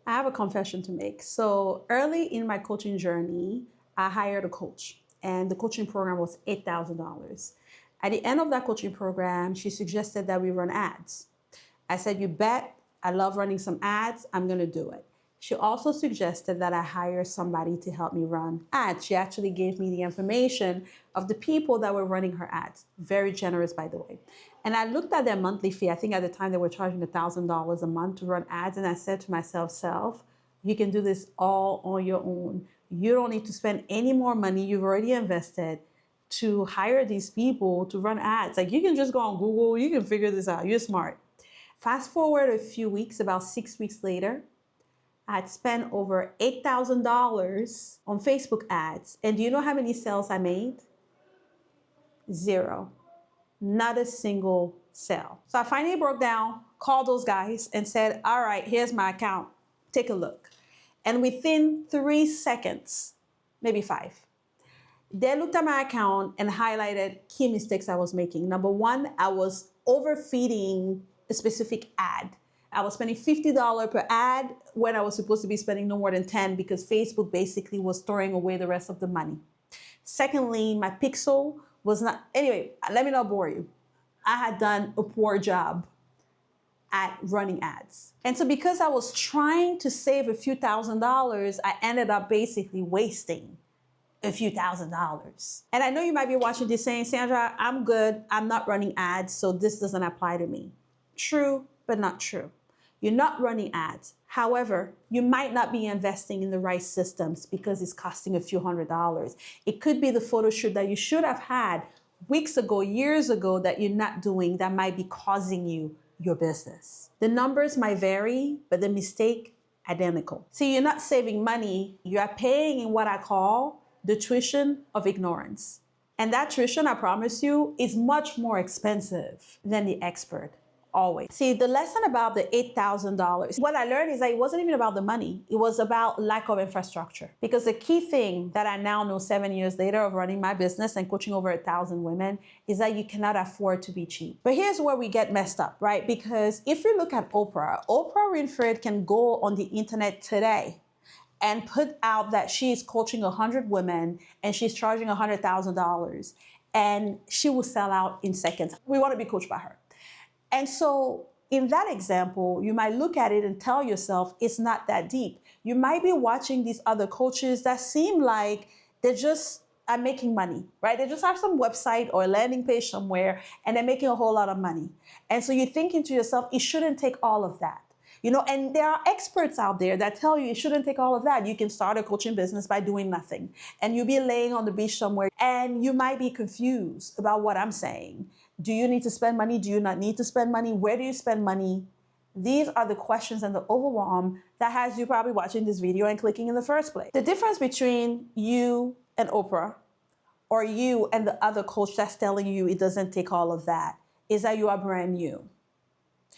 I have a confession to make. So early in my coaching journey, I hired a coach, and the coaching program was $8,000. At the end of that coaching program, she suggested that we run ads. I said, "You bet, I love running some ads. I'm going to do it." She also suggested that I hire somebody to help me run ads. She actually gave me the information of the people that were running her ads. Very generous, by the way. And I looked at their monthly fee. I think at the time they were charging $1,000 a month to run ads. And I said to myself, "Self, you can do this all on your own. You don't need to spend any more money. You've already invested to hire these people to run ads. Like, you can just go on Google, you can figure this out. You're smart." Fast forward a few weeks, about 6 weeks later, I'd spent over $8,000 on Facebook ads. And do you know how many sales I made? Zero. Not a single sale. So I finally broke down, called those guys, and said, "All right, here's my account. Take a look." And within 3 seconds, maybe 5, they looked at my account and highlighted key mistakes I was making. Number one, I was overfeeding a specific ad. I was spending $50 per ad when I was supposed to be spending no more than 10 because Facebook basically was throwing away the rest of the money. Secondly, my pixel was not, anyway, let me not bore you. I had done a poor job at running ads. And so because I was trying to save a few $1,000s, I ended up basically wasting a few $1,000s. And I know you might be watching this saying, "Sandra, I'm good. I'm not running ads, so this doesn't apply to me." True, but not true. You're not running ads. However, you might not be investing in the right systems because it's costing a few $100s. It could be the photo shoot that you should have had weeks ago, years ago, that you're not doing, that might be causing you your business. The numbers might vary, but the mistake, identical. See, you're not saving money. You are paying in what I call the tuition of ignorance. And that tuition, I promise you, is much more expensive than the expert. Always. See, the lesson about the $8,000, what I learned is that it wasn't even about the money. It was about lack of infrastructure. Because the key thing that I now know 7 years later of running my business and coaching over 1,000 women is that you cannot afford to be cheap. But here's where we get messed up, right? Because if you look at Oprah Winfrey can go on the internet today and put out that she's coaching 100 women and she's charging $100,000 and she will sell out in seconds. We want to be coached by her. And so in that example, you might look at it and tell yourself it's not that deep. You might be watching these other coaches that seem like they just are making money, right? They just have some website or a landing page somewhere and they're making a whole lot of money. And so you're thinking to yourself, it shouldn't take all of that. And there are experts out there that tell you it shouldn't take all of that. You can start a coaching business by doing nothing. And you'll be laying on the beach somewhere and you might be confused about what I'm saying. Do you need to spend money? Do you not need to spend money? Where do you spend money? These are the questions and the overwhelm that has you probably watching this video and clicking in the first place. The difference between you and Oprah or you and the other coach that's telling you it doesn't take all of that is that you are brand new.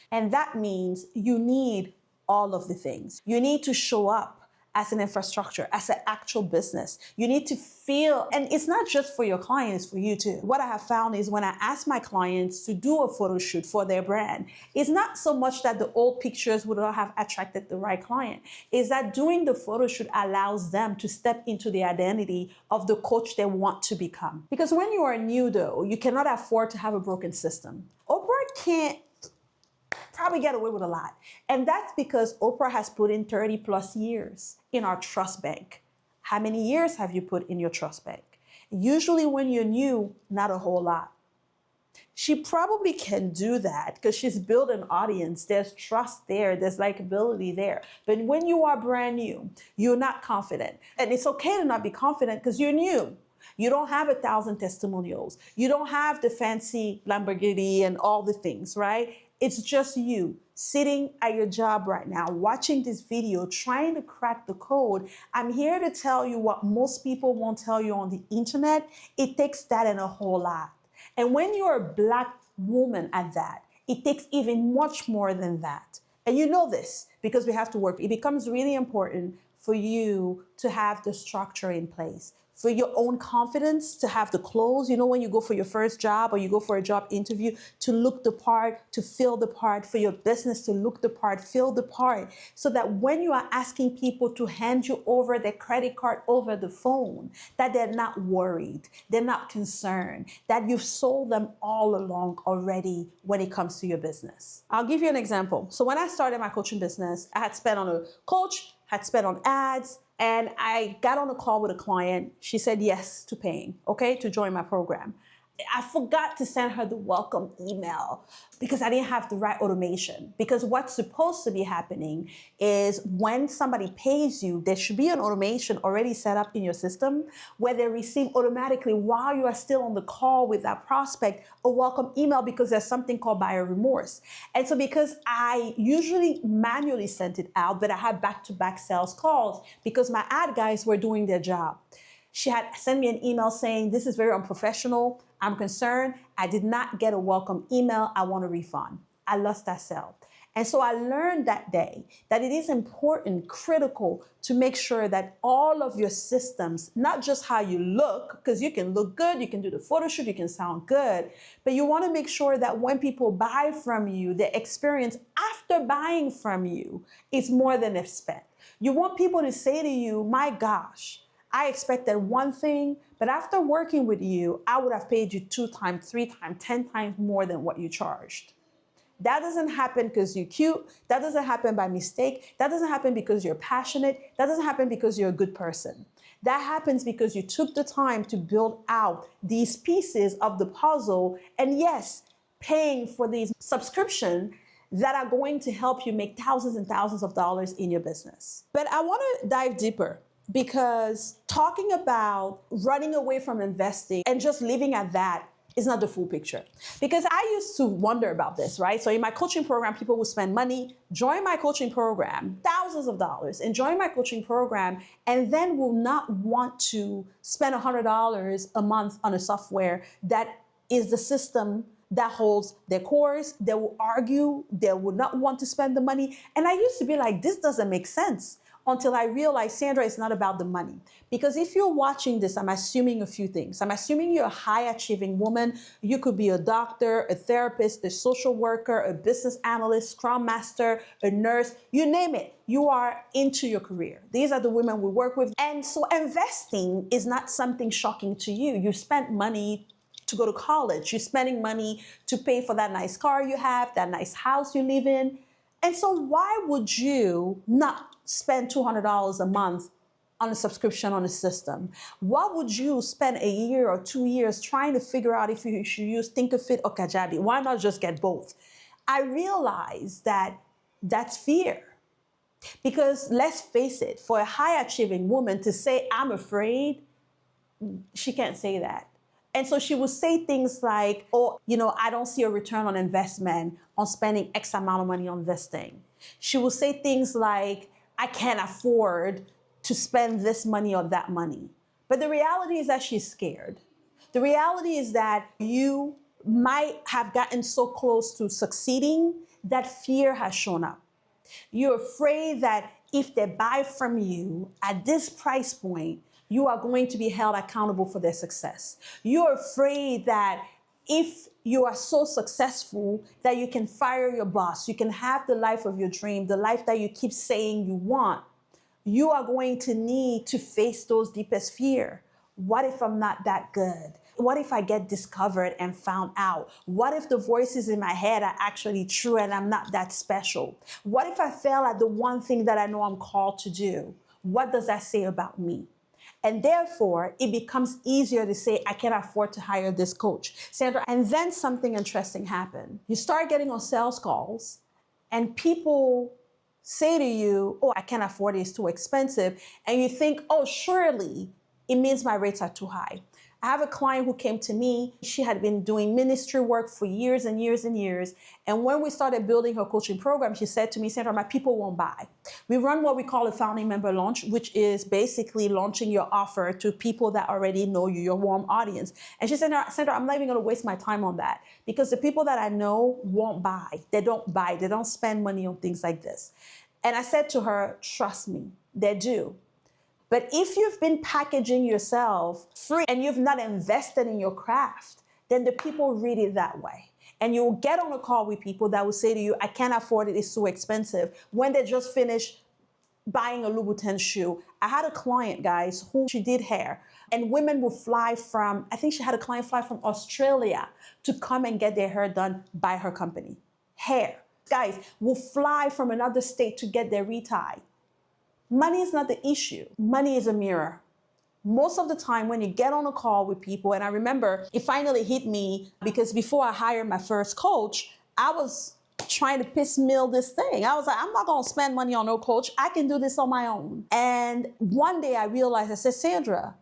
And that means you need all of the things. You need to show up as an infrastructure, as an actual business. You need to feel, and it's not just for your clients, it's for you too. What I have found is when I ask my clients to do a photo shoot for their brand, it's not so much that the old pictures would not have attracted the right client. It's that doing the photo shoot allows them to step into the identity of the coach they want to become. Because when you are new though, you cannot afford to have a broken system. Oprah can't probably get away with a lot. And that's because Oprah has put in 30 plus years in our trust bank. How many years have you put in your trust bank? Usually when you're new, not a whole lot. She probably can do that because she's built an audience. There's trust there. There's likability there. But when you are brand new, you're not confident. And it's okay to not be confident because you're new. You don't have 1,000 testimonials. You don't have the fancy Lamborghini and all the things, right? It's just you sitting at your job right now, watching this video, trying to crack the code. I'm here to tell you what most people won't tell you on the internet. It takes that and a whole lot. And when you're a Black woman at that, it takes even much more than that. And you know this because we have to work. It becomes really important for you to have the structure in place, for your own confidence to have the clothes. You know, when you go for your first job or you go for a job interview, to look the part, to feel the part, for your business to look the part, feel the part, so that when you are asking people to hand you over their credit card over the phone, that they're not worried, they're not concerned, that you've sold them all along already when it comes to your business. I'll give you an example. So when I started my coaching business, I had spent on a coach, had spent on ads, and I got on a call with a client. She said yes to paying, okay, to join my program. I forgot to send her the welcome email because I didn't have the right automation. Because what's supposed to be happening is when somebody pays you, there should be an automation already set up in your system where they receive automatically, while you are still on the call with that prospect, a welcome email, because there's something called buyer remorse. And so because I usually manually sent it out, but I had back-to-back sales calls because my ad guys were doing their job. She had sent me an email saying, this is very unprofessional. I'm concerned. I did not get a welcome email. I want a refund. I lost that sale. And so I learned that day that it is important, critical, to make sure that all of your systems, not just how you look, because you can look good, you can do the photo shoot, you can sound good, but you want to make sure that when people buy from you, the experience after buying from you is more than they've spent. You want people to say to you, my gosh, I expected one thing, but after working with you, I would have paid you 2 times, 3 times, 10 times more than what you charged. That doesn't happen because you're cute. That doesn't happen by mistake. That doesn't happen because you're passionate. That doesn't happen because you're a good person. That happens because you took the time to build out these pieces of the puzzle, and yes, paying for these subscriptions that are going to help you make thousands and thousands of dollars in your business. But I want to dive deeper, because talking about running away from investing and just living at that is not the full picture. Because I used to wonder about this, right? So in my coaching program, people will spend money, join my coaching program, thousands of dollars, and join my coaching program, and then will not want to spend $100 a month on a software that is the system that holds their course. They will argue, they would not want to spend the money. And I used to be like, this doesn't make sense, until I realized, Sandra, it's not about the money. Because if you're watching this, I'm assuming a few things. I'm assuming you're a high-achieving woman. You could be a doctor, a therapist, a social worker, a business analyst, scrum master, a nurse, you name it. You are into your career. These are the women we work with. And so investing is not something shocking to you. You spent money to go to college. You're spending money to pay for that nice car you have, that nice house you live in. And so why would you not spend $200 a month on a subscription on a system? Why would you spend a year or 2 years trying to figure out if you should use Thinkific or Kajabi? Why not just get both? I realized that that's fear. Because let's face it, for a high-achieving woman to say, I'm afraid, she can't say that. And so she would say things like, oh, I don't see a return on investment on spending X amount of money on this thing. She will say things like, I can't afford to spend this money or that money. But the reality is that she's scared. The reality is that you might have gotten so close to succeeding that fear has shown up. You're afraid that if they buy from you at this price point, you are going to be held accountable for their success. You're afraid that if you are so successful that you can fire your boss, you can have the life of your dream, the life that you keep saying you want, you are going to need to face those deepest fear. What if I'm not that good? What if I get discovered and found out? What if the voices in my head are actually true and I'm not that special? What if I fail at the one thing that I know I'm called to do? What does that say about me? And therefore, it becomes easier to say, I can't afford to hire this coach. Sandra, and then something interesting happened. You start getting on sales calls and people say to you, oh, I can't afford it, it's too expensive. And you think, oh, surely it means my rates are too high. I have a client who came to me. She had been doing ministry work for years and years and years. And when we started building her coaching program, she said to me, Sandra, my people won't buy. We run what we call a founding member launch, which is basically launching your offer to people that already know you, your warm audience. And she said, Sandra, I'm not even going to waste my time on that because the people that I know won't buy. They don't buy. They don't spend money on things like this. And I said to her, trust me, they do. But if you've been packaging yourself free and you've not invested in your craft, then the people read it that way. And you'll get on a call with people that will say to you, I can't afford it, it's too expensive, when they just finished buying a Louboutin shoe. I had a client, guys, who she did hair, and women would fly from, I think she had a client fly from Australia to come and get their hair done by her company. Hair. Guys will fly from another state to get their retie. Money is not the issue. Money is a mirror. Most of the time when you get on a call with people, and I remember it finally hit me because before I hired my first coach, I was trying to piss mill this thing. I was like, I'm not going to spend money on no coach. I can do this on my own. And one day I realized, I said, Sandra,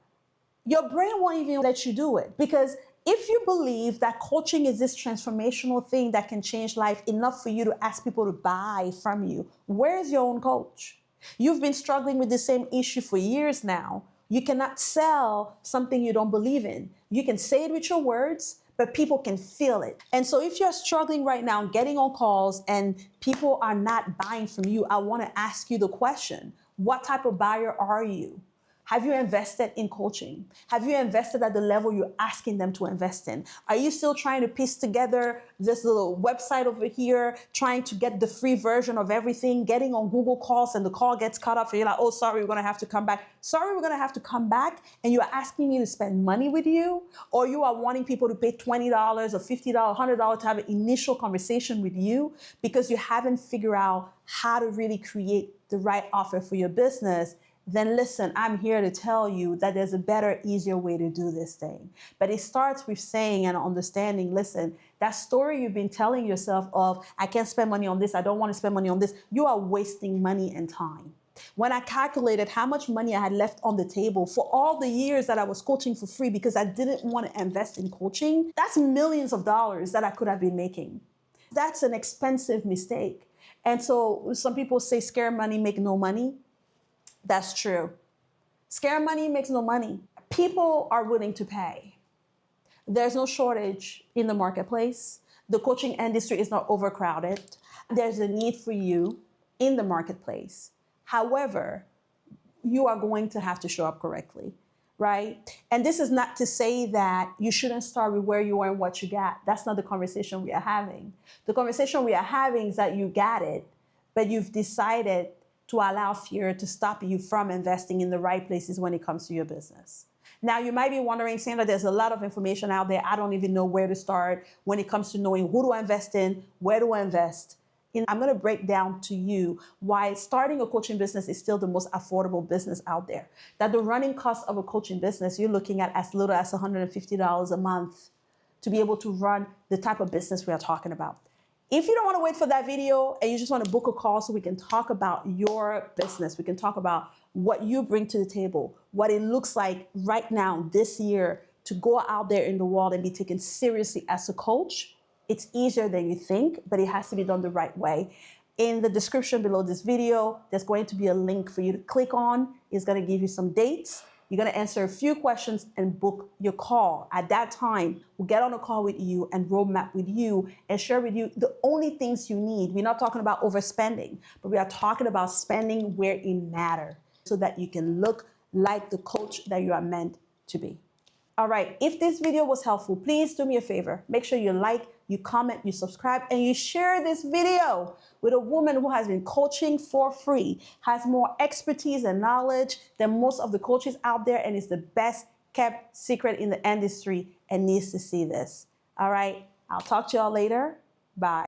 your brain won't even let you do it, because if you believe that coaching is this transformational thing that can change life enough for you to ask people to buy from you, where's your own coach? You've been struggling with the same issue for years now. You cannot sell something you don't believe in. You can say it with your words, but people can feel it. And so if you're struggling right now, getting on calls and people are not buying from you, I want to ask you the question, what type of buyer are you? Have you invested in coaching? Have you invested at the level you're asking them to invest in? Are you still trying to piece together this little website over here, trying to get the free version of everything, getting on Google calls and the call gets cut off and you're like, oh, sorry, we're gonna have to come back. Sorry, we're gonna have to come back, and you're asking me to spend money with you? Or you are wanting people to pay $20 or $50, $100 to have an initial conversation with you because you haven't figured out how to really create the right offer for your business? Then listen, I'm here to tell you that there's a better, easier way to do this thing. But it starts with saying and understanding, listen, that story you've been telling yourself of, I can't spend money on this, I don't want to spend money on this, you are wasting money and time. When I calculated how much money I had left on the table for all the years that I was coaching for free because I didn't want to invest in coaching, that's millions of dollars that I could have been making. That's an expensive mistake. And so some people say scare money, make no money. That's true. Scare money makes no money. People are willing to pay. There's no shortage in the marketplace. The coaching industry is not overcrowded. There's a need for you in the marketplace. However, you are going to have to show up correctly, right? And this is not to say that you shouldn't start with where you are and what you got. That's not the conversation we are having. The conversation we are having is that you got it, but you've decided to allow fear to stop you from investing in the right places when it comes to your business. Now, you might be wondering, Sandra, there's a lot of information out there. I don't even know where to start when it comes to knowing who do I invest in, where do I invest. And I'm going to break down to you why starting a coaching business is still the most affordable business out there. That the running cost of a coaching business, you're looking at as little as $150 a month to be able to run the type of business we are talking about. If you don't want to wait for that video and you just want to book a call so we can talk about your business, we can talk about what you bring to the table, what it looks like right now this year to go out there in the world and be taken seriously as a coach, it's easier than you think, but it has to be done the right way. In the description below this video, there's going to be a link for you to click on. It's going to give you some dates. You're going to answer a few questions and book your call. At that time, we'll get on a call with you and roadmap with you and share with you the only things you need. We're not talking about overspending, but we are talking about spending where it matters so that you can look like the coach that you are meant to be. All right, if this video was helpful, please do me a favor. Make sure you like, you comment, you subscribe, and you share this video with a woman who has been coaching for free, has more expertise and knowledge than most of the coaches out there, and is the best kept secret in the industry and needs to see this. All right, I'll talk to y'all later. Bye.